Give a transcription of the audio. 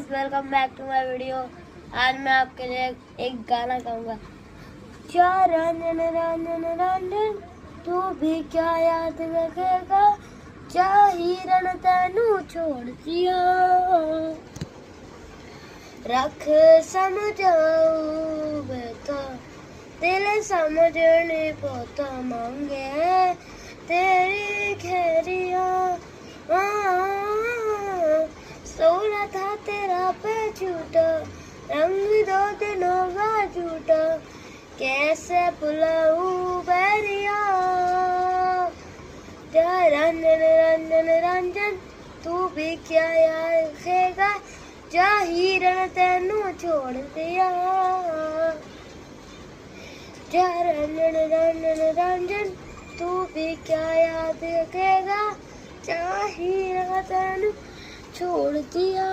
Welcome back to my video. आज मैं आपके लिए एक गाना गाऊंगा। क्या रंजन रंजन रंजन तू भी क्या याद रखेगा, जा हिरन तेनू छोड़ दिया, रख समझाऊ बेटा दिल समझने पोता मांगे तेरी घेरिया। सोना था तेरा पे झूठा, रंग दो दिनों का झूठा, कैसे बुलाऊं बैरिया। जा रंजन रंजन रंजन तू भी क्या याद रखेगा, जा हिरन तेनू छोड़ दिया। जा रंजन रंजन रंजन तू भी क्या याद रखेगा, जा हिरन तेनू छोड़ दिया।